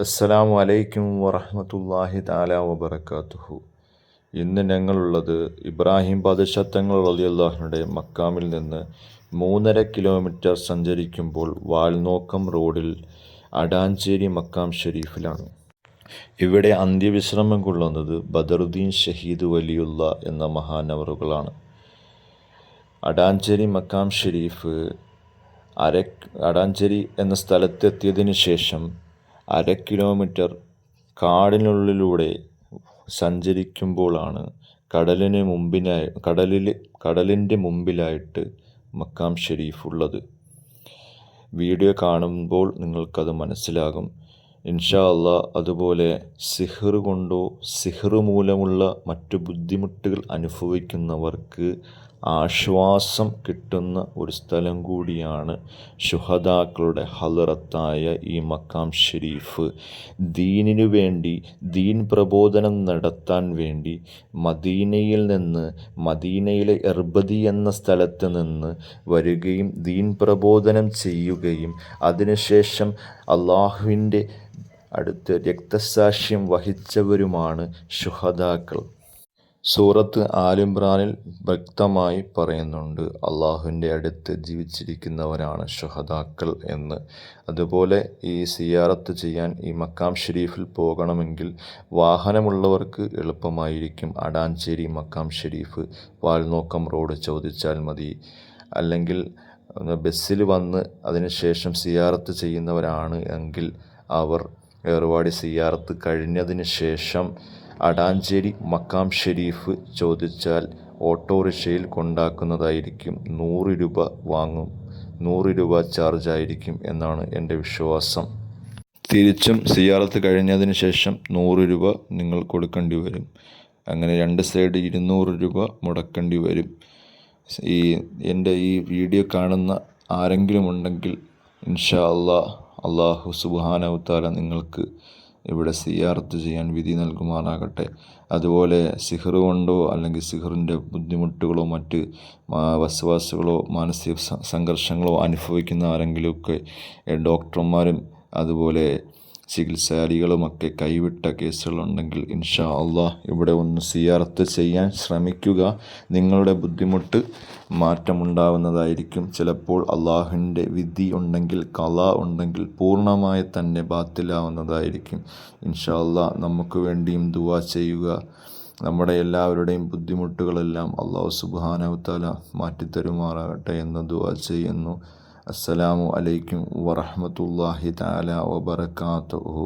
അസ്സലാമു അലൈക്കും വറഹ്മത്തുള്ളാഹി തആല വബറകാതുഹു. ഇന്ന് ഞങ്ങളുള്ളത് ഇബ്രാഹിം ബാദശാഹ് തങ്ങൾ റളിയല്ലാഹുവിന്റെ മക്കാമിൽ നിന്ന് 3.5 കിലോമീറ്റർ സഞ്ചരിക്കുമ്പോൾ വാൽനോക്കം റോഡിൽ അടാഞ്ചേരി മക്കാം ഷരീഫിലാണ്. ഇവിടെ അന്ത്യവിശ്രമം കൊള്ളുന്നത് ബദറുദ്ദീൻ ഷഹീദ് വലിയുള്ള എന്ന മഹാനവറുകളാണ്. അടാഞ്ചേരി മക്കാം ഷരീഫ് അടാഞ്ചേരി എന്ന സ്ഥലത്തെത്തിയതിനു ശേഷം 1/2 കിലോമീറ്റർ കാടിനുള്ളിലൂടെ സഞ്ചരിക്കുമ്പോഴാണ് കടലിൻ്റെ മുമ്പിലായിട്ട് മക്കാം ഷരീഫ് ഉള്ളത്. വീഡിയോ കാണുമ്പോൾ നിങ്ങൾക്കത് മനസ്സിലാകും ഇൻഷാ അള്ളാ. അതുപോലെ സിഹ്ർ കൊണ്ടോ സിഹ്ർ മൂലമുള്ള മറ്റു ബുദ്ധിമുട്ടുകൾ അനുഭവിക്കുന്നവർക്ക് ആശ്വാസം കിട്ടുന്ന ഒരു സ്ഥലം കൂടിയാണ് ശുഹദാക്കളുടെ ഹളറത്തായ ഈ മക്കാം ഷരീഫ്. ദീനിനു വേണ്ടി ദീൻ പ്രബോധനം നടത്താൻ വേണ്ടി മദീനയിലെ എർബദി എന്ന സ്ഥലത്ത് നിന്ന് വരികയും ദീൻ പ്രബോധനം ചെയ്യുകയും അതിനുശേഷം അള്ളാഹുവിൻ്റെ അടുത്ത് രക്തസാക്ഷ്യം വഹിച്ചവരുമാണ് ശുഹദാക്കൾ. സൂറത്ത് ആലിംറാനിൽ വ്യക്തമായി പറയുന്നുണ്ട് അള്ളാഹുവിൻ്റെ അടുത്ത് ജീവിച്ചിരിക്കുന്നവരാണ് ശുഹദാക്കൾ എന്ന്. അതുപോലെ ഈ സിയാറത്ത് ചെയ്യാൻ ഈ മക്കാം ഷരീഫിൽ പോകണമെങ്കിൽ വാഹനമുള്ളവർക്ക് എളുപ്പമായിരിക്കും. അടാഞ്ചേരി മക്കാം ഷരീഫ് വാൽനോക്കം റോഡ് ചോദിച്ചാൽ മതി. അല്ലെങ്കിൽ ബസ്സിൽ വന്ന് അതിനുശേഷം സിയാറത്ത് ചെയ്യുന്നവരാണ് എങ്കിൽ അവർ ഏർവാടി സിയാറത്ത് കഴിഞ്ഞതിന് ശേഷം അടാഞ്ചേരി മക്കാം ഷരീഫ് ചോദിച്ചാൽ ഓട്ടോറിക്ഷയിൽ കൊണ്ടാക്കുന്നതായിരിക്കും. 100 രൂപ വാങ്ങും. 100 രൂപ ചാർജ് ആയിരിക്കും എന്നാണ് എൻ്റെ വിശ്വാസം. തിരിച്ചും സിയാറത്ത് കഴിഞ്ഞതിന് ശേഷം 100 രൂപ നിങ്ങൾ കൊടുക്കേണ്ടി വരും. അങ്ങനെ 2 സൈഡ് 200 രൂപ മുടക്കേണ്ടി വരും. എൻ്റെ ഈ വീഡിയോ കാണുന്ന ആരെങ്കിലും ഉണ്ടെങ്കിൽ ഇൻഷാ അള്ളാഹു സുബ്ഹാനഹു തആല നിങ്ങൾക്ക് ഇവിടെ സിയാറത്ത് ചെയ്യാൻ വിധി നൽകുമാറാകട്ടെ. അതുപോലെ സിഹ്ർ കൊണ്ടോ അല്ലെങ്കിൽ സിഹ്റിൻ്റെ ബുദ്ധിമുട്ടുകളോ മറ്റ് വസ്വാസുകളോ മാനസിക സംഘർഷങ്ങളോ അനുഭവിക്കുന്ന ആരെങ്കിലുമൊക്കെ ഡോക്ടർമാരും അതുപോലെ ചികിത്സാരികളുമൊക്കെ കൈവിട്ട കേസുകളുണ്ടെങ്കിൽ ഇൻഷാ അള്ളാഹ് ഇവിടെ ഒന്ന് സിയാറത്ത് ചെയ്യാൻ ശ്രമിക്കുക. നിങ്ങളുടെ ബുദ്ധിമുട്ട് മാറ്റമുണ്ടാവുന്നതായിരിക്കും. ചിലപ്പോൾ അള്ളാഹുവിൻ്റെ വിധി ഉണ്ടെങ്കിൽ ഖളാ ഉണ്ടെങ്കിൽ പൂർണ്ണമായി തന്നെ ബാത്തിലാവുന്നതായിരിക്കും. ഇൻഷാ അള്ളാഹ് നമുക്ക് വേണ്ടിയും ദുആ ചെയ്യുക. നമ്മുടെ എല്ലാവരുടെയും ബുദ്ധിമുട്ടുകളെല്ലാം അള്ളാഹു സുബ്ഹാനഹു തആല മാറ്റിത്തരുമാറാകട്ടെ എന്ന് ദുആ ചെയ്യുന്നു. അസ്സലാമു അലൈക്കും വറഹ്മത്തുള്ളാഹി തആല വബറകാതുഹു.